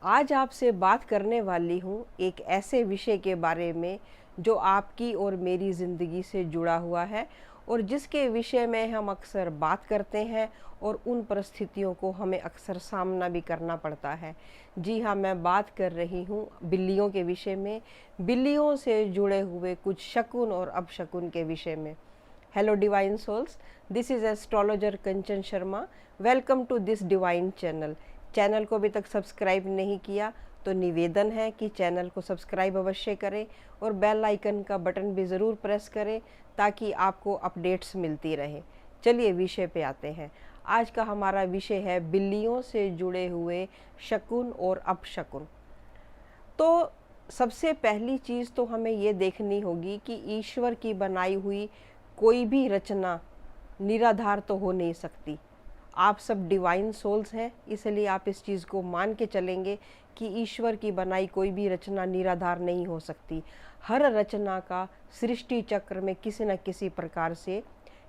आज आपसे बात करने वाली हूँ एक ऐसे विषय के बारे में जो आपकी और मेरी ज़िंदगी से जुड़ा हुआ है और जिसके विषय में हम अक्सर बात करते हैं और उन परिस्थितियों को हमें अक्सर सामना भी करना पड़ता है। जी हाँ, मैं बात कर रही हूँ बिल्लियों के विषय में, बिल्लियों से जुड़े हुए कुछ शकुन और अपशकुन के विषय में। Hello divine souls, this is astrologer Kanchan Sharma. Welcome to this divine channel. Channel को अभी तक सब्सक्राइब नहीं किया तो निवेदन है कि चैनल को सब्सक्राइब अवश्य करें और बेल आइकन का बटन भी ज़रूर प्रेस करें ताकि आपको अपडेट्स मिलती रहे। चलिए विषय पे आते हैं। आज का हमारा विषय है बिल्लियों से जुड़े हुए शकुन और अपशकुन। तो सबसे पहली चीज़ तो हमें ये देखनी होगी कि ईश्वर की बनाई हुई कोई भी रचना निराधार तो हो नहीं सकती। आप सब डिवाइन सोल्स हैं, इसलिए आप इस चीज़ को मान के चलेंगे कि ईश्वर की बनाई कोई भी रचना निराधार नहीं हो सकती। हर रचना का सृष्टि चक्र में किसी न किसी प्रकार से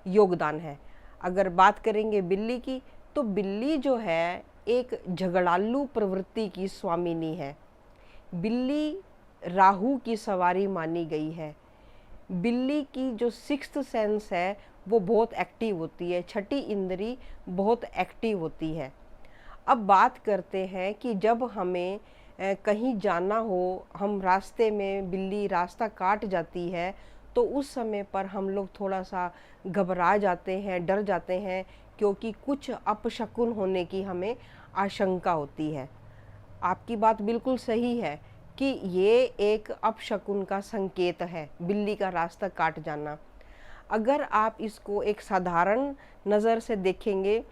योगदान है। अगर बात करेंगे बिल्ली की, तो बिल्ली जो है एक झगड़ालू प्रवृत्ति की स्वामिनी है। बिल्ली राहु की सवारी मानी गई है। बिल्ली की जो सिक्स्थ सेंस है वो बहुत एक्टिव होती है, छठी इंद्री बहुत एक्टिव होती है। अब बात करते हैं कि जब हमें कहीं जाना हो, हम रास्ते में बिल्ली रास्ता काट जाती है तो उस समय पर हम लोग थोड़ा सा घबरा जाते हैं, डर जाते हैं, क्योंकि कुछ अपशकुन होने की हमें आशंका होती है। आपकी बात बिल्कुल सही है कि ये एक अपशकुन का संकेत है, बिल्ली का रास्ता काट जाना। अगर आप इसको एक साधारण नज़र से देखेंगे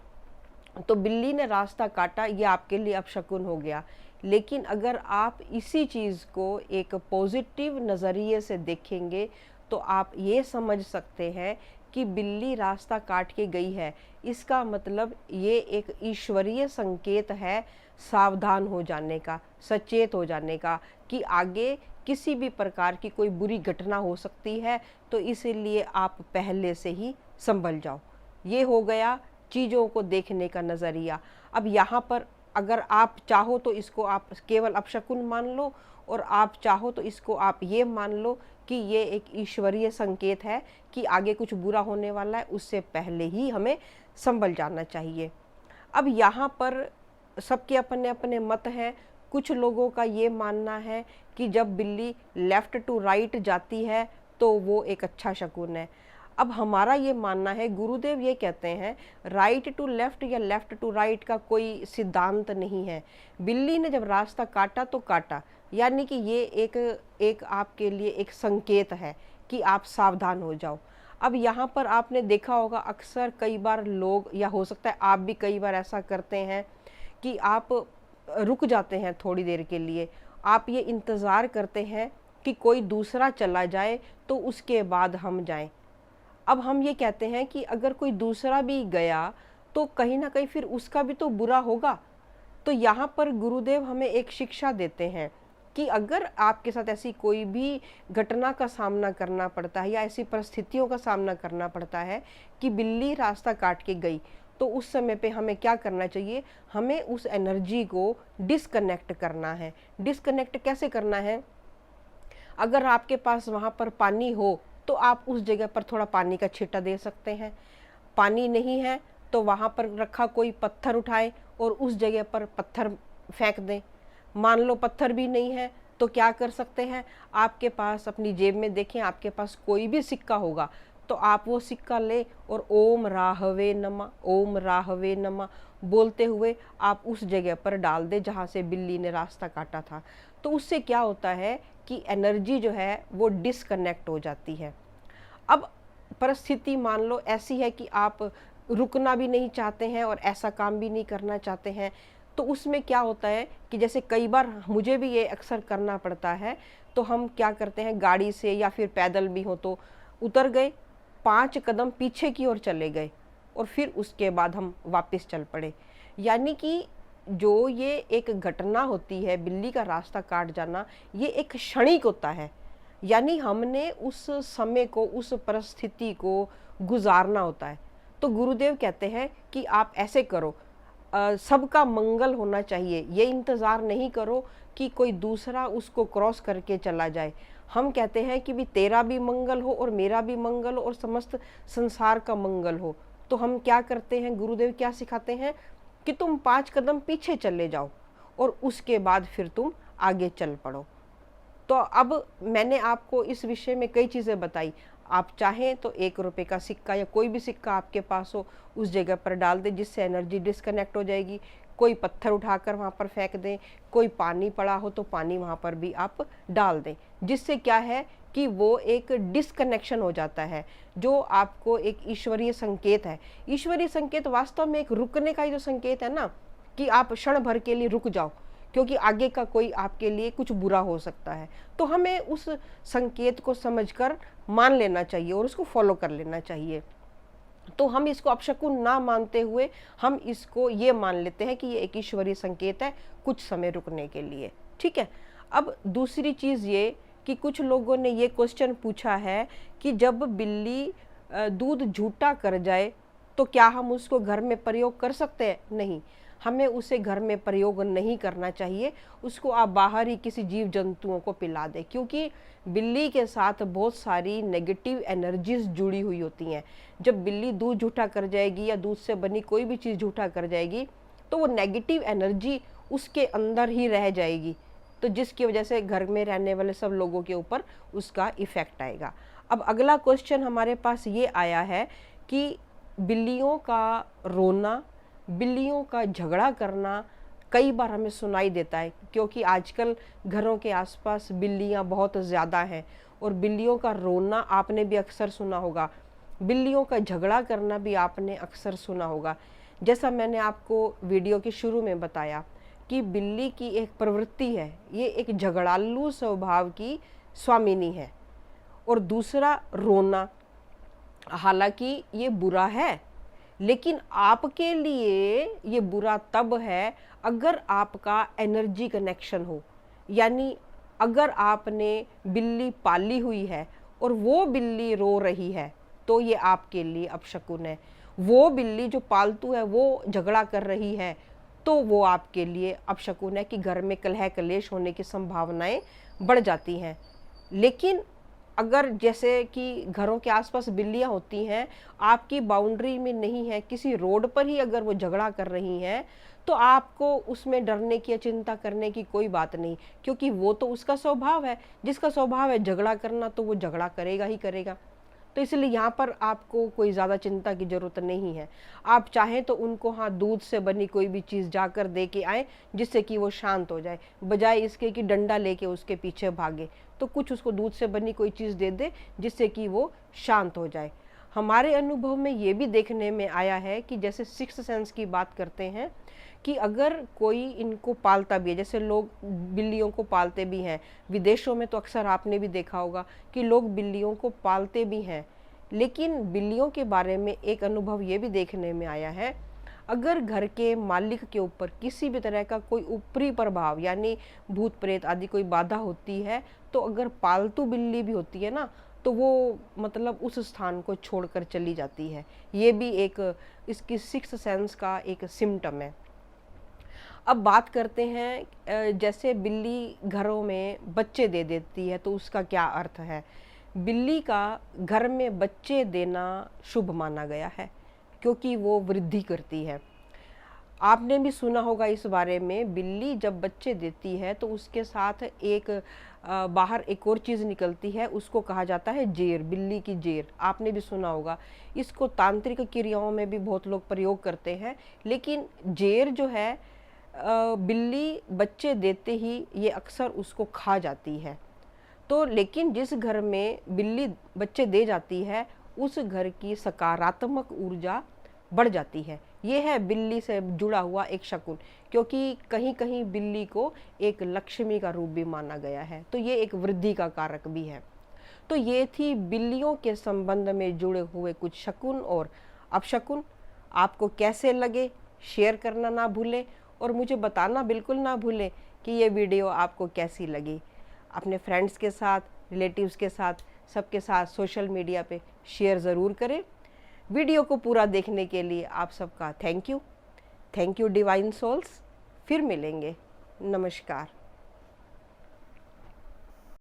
तो बिल्ली ने रास्ता काटा, ये आपके लिए अपशकुन हो गया। लेकिन अगर आप इसी चीज़ को एक पॉजिटिव नज़रिए से देखेंगे तो आप ये समझ सकते हैं कि बिल्ली रास्ता काट के गई है, इसका मतलब ये एक ईश्वरीय संकेत है सावधान हो जाने का, सचेत हो जाने का, कि आगे किसी भी प्रकार की कोई बुरी घटना हो सकती है, तो इसीलिए आप पहले से ही संभल जाओ। ये हो गया चीज़ों को देखने का नज़रिया। अब यहाँ पर अगर आप चाहो तो इसको आप केवल अपशकुन मान लो, और आप चाहो तो इसको आप ये मान लो कि ये एक ईश्वरीय संकेत है कि आगे कुछ बुरा होने वाला है, उससे पहले ही हमें संभल जाना चाहिए। अब यहाँ पर सबके अपने अपने मत हैं। कुछ लोगों का ये मानना है कि जब बिल्ली लेफ़्ट टू राइट जाती है तो वो एक अच्छा शकुन है। अब हमारा ये मानना है, गुरुदेव ये कहते हैं, राइट टू लेफ़्ट या लेफ़्ट टू राइट का कोई सिद्धांत नहीं है। बिल्ली ने जब रास्ता काटा तो काटा, यानी कि ये एक आपके लिए एक संकेत है कि आप सावधान हो जाओ। अब यहाँ पर आपने देखा होगा अक्सर कई बार लोग, या हो सकता है आप भी कई बार ऐसा करते हैं कि आप रुक जाते हैं थोड़ी देर के लिए। आप ये इंतज़ार करते हैं कि कोई दूसरा चला जाए तो उसके बाद हम जाएं। अब हम ये कहते हैं कि अगर कोई दूसरा भी गया तो कहीं ना कहीं फिर उसका भी तो बुरा होगा। तो यहाँ पर गुरुदेव हमें एक शिक्षा देते हैं कि अगर आपके साथ ऐसी कोई भी घटना का सामना करना पड़ता है या ऐसी परिस्थितियों का सामना करना पड़ता है कि बिल्ली रास्ता काट के गई, तो उस समय पे हमें क्या करना चाहिए? हमें उस एनर्जी को डिस्कनेक्ट करना है। डिस्कनेक्ट कैसे करना है? अगर आपके पास वहाँ पर पानी हो तो आप उस जगह पर थोड़ा पानी का छींटा दे सकते हैं। पानी नहीं है तो वहाँ पर रखा कोई पत्थर उठाएं और उस जगह पर पत्थर फेंक दें। मान लो पत्थर भी नहीं है तो क्या कर सकते हैं? आपके पास अपनी जेब में देखें, आपके पास कोई भी सिक्का होगा तो आप वो सिक्का ले और ओम राहवे नमः, ओम राहवे नमः बोलते हुए आप उस जगह पर डाल दे जहाँ से बिल्ली ने रास्ता काटा था। तो उससे क्या होता है कि एनर्जी जो है वो डिस्कनेक्ट हो जाती है। अब परिस्थिति मान लो ऐसी है कि आप रुकना भी नहीं चाहते हैं और ऐसा काम भी नहीं करना चाहते हैं, तो उसमें क्या होता है कि जैसे कई बार मुझे भी ये अक्सर करना पड़ता है, तो हम क्या करते हैं, गाड़ी से या फिर पैदल भी हो तो उतर गए, 5 कदम पीछे की ओर चले गए और फिर उसके बाद हम वापस चल पड़े। यानी कि जो ये एक घटना होती है बिल्ली का रास्ता काट जाना, ये एक क्षणिक होता है। यानी हमने उस समय को, उस परिस्थिति को गुजारना होता है। तो गुरुदेव कहते हैं कि आप ऐसे करो, सबका मंगल होना चाहिए। ये इंतज़ार नहीं करो कि कोई दूसरा उसको क्रॉस करके चला जाए। हम कहते हैं कि भी तेरा भी मंगल हो और मेरा भी मंगल हो और समस्त संसार का मंगल हो। तो हम क्या करते हैं, गुरुदेव क्या सिखाते हैं कि तुम 5 कदम पीछे चले जाओ और उसके बाद फिर तुम आगे चल पड़ो। तो अब मैंने आपको इस विषय में कई चीज़ें बताई। आप चाहें तो 1 रुपये का सिक्का या कोई भी सिक्का आपके पास हो उस जगह पर डाल दें, जिससे एनर्जी डिस्कनेक्ट हो जाएगी। कोई पत्थर उठाकर वहाँ पर फेंक दें, कोई पानी पड़ा हो तो पानी वहाँ पर भी आप डाल दें, जिससे क्या है कि वो एक डिस्कनेक्शन हो जाता है, जो आपको एक ईश्वरीय संकेत है। ईश्वरीय संकेत वास्तव में एक रुकने का ही जो संकेत है ना, कि आप क्षण भर के लिए रुक जाओ, क्योंकि आगे का कोई आपके लिए कुछ बुरा हो सकता है। तो हमें उस संकेत को समझकर मान लेना चाहिए और उसको फॉलो कर लेना चाहिए। तो हम इसको अपशकुन ना मानते हुए हम इसको ये मान लेते हैं कि ये एक ईश्वरीय संकेत है कुछ समय रुकने के लिए। ठीक है। अब दूसरी चीज़ ये कि कुछ लोगों ने ये क्वेश्चन पूछा है कि जब बिल्ली दूध झूठा कर जाए तो क्या हम उसको घर में प्रयोग कर सकते हैं? नहीं, हमें उसे घर में प्रयोग नहीं करना चाहिए। उसको आप बाहर ही किसी जीव जंतुओं को पिला दें, क्योंकि बिल्ली के साथ बहुत सारी नेगेटिव एनर्जीज जुड़ी हुई होती हैं। जब बिल्ली दूध झूठा कर जाएगी या दूध से बनी कोई भी चीज़ झूठा कर जाएगी तो वो नेगेटिव एनर्जी उसके अंदर ही रह जाएगी, तो जिसकी वजह से घर में रहने वाले सब लोगों के ऊपर उसका इफ़ेक्ट आएगा। अब अगला क्वेश्चन हमारे पास ये आया है कि बिल्लियों का रोना, बिल्लियों का झगड़ा करना कई बार हमें सुनाई देता है, क्योंकि आजकल घरों के आसपास बिल्लियां बहुत ज़्यादा हैं और बिल्लियों का रोना आपने भी अक्सर सुना होगा, बिल्लियों का झगड़ा करना भी आपने अक्सर सुना होगा। जैसा मैंने आपको वीडियो के शुरू में बताया कि बिल्ली की एक प्रवृत्ति है, ये एक झगड़ालू स्वभाव की स्वामिनी है। और दूसरा रोना, हालांकि ये बुरा है, लेकिन आपके लिए ये बुरा तब है अगर आपका एनर्जी कनेक्शन हो। यानी अगर आपने बिल्ली पाली हुई है और वो बिल्ली रो रही है तो ये आपके लिए अपशकुन है। वो बिल्ली जो पालतू है वो झगड़ा कर रही है तो वो आपके लिए अपशकुन है कि घर में कलह कलेश होने की संभावनाएं बढ़ जाती हैं। लेकिन अगर जैसे कि घरों के आसपास बिल्लियां होती हैं, आपकी बाउंड्री में नहीं है, किसी रोड पर ही अगर वो झगड़ा कर रही हैं, तो आपको उसमें डरने की या चिंता करने की कोई बात नहीं, क्योंकि वो तो उसका स्वभाव है। जिसका स्वभाव है झगड़ा करना तो वो झगड़ा करेगा ही करेगा। तो इसलिए यहाँ पर आपको कोई ज़्यादा चिंता की ज़रूरत नहीं है। आप चाहें तो उनको हाँ दूध से बनी कोई भी चीज़ जाकर दे के आएँ, जिससे कि वो शांत हो जाए, बजाय इसके कि डंडा लेके उसके पीछे भागे। तो कुछ उसको दूध से बनी कोई चीज़ दे दे जिससे कि वो शांत हो जाए। हमारे अनुभव में ये भी देखने में आया है कि जैसे सिक्स्थ सेंस की बात करते हैं कि अगर कोई इनको पालता भी है, जैसे लोग बिल्लियों को पालते भी हैं, विदेशों में तो अक्सर आपने भी देखा होगा कि लोग बिल्लियों को पालते भी हैं। लेकिन बिल्लियों के बारे में एक अनुभव ये भी देखने में आया है, अगर घर के मालिक के ऊपर किसी भी तरह का कोई ऊपरी प्रभाव यानी भूत प्रेत आदि कोई बाधा होती है, तो अगर पालतू बिल्ली भी होती है ना, तो वो मतलब उस स्थान को छोड़कर चली जाती है। ये भी एक इसकी सिक्स्थ सेंस का एक सिम्टम है। अब बात करते हैं जैसे बिल्ली घरों में बच्चे दे देती है तो उसका क्या अर्थ है। बिल्ली का घर में बच्चे देना शुभ माना गया है, क्योंकि वो वृद्धि करती है। आपने भी सुना होगा इस बारे में, बिल्ली जब बच्चे देती है तो उसके साथ एक बाहर एक और चीज़ निकलती है, उसको कहा जाता है जेर, बिल्ली की जेर। आपने भी सुना होगा। इसको तांत्रिक क्रियाओं में भी बहुत लोग प्रयोग करते हैं। लेकिन जेर जो है बिल्ली बच्चे देते ही ये अक्सर उसको खा जाती है। तो लेकिन जिस घर में बिल्ली बच्चे दे जाती है उस घर की सकारात्मक ऊर्जा बढ़ जाती है। ये है बिल्ली से जुड़ा हुआ एक शकुन, क्योंकि कहीं कहीं बिल्ली को एक लक्ष्मी का रूप भी माना गया है, तो ये एक वृद्धि का कारक भी है। तो ये थी बिल्लियों के संबंध में जुड़े हुए कुछ शकुन और अपशकुन। आपको कैसे लगे शेयर करना ना भूलें और मुझे बताना बिल्कुल ना भूलें कि ये वीडियो आपको कैसी लगी। अपने फ्रेंड्स के साथ, रिलेटिव्स के साथ, सबके साथ सोशल मीडिया पे शेयर ज़रूर करें। वीडियो को पूरा देखने के लिए आप सबका thank you. Thank you divine souls. फिर मिलेंगे। नमस्कार।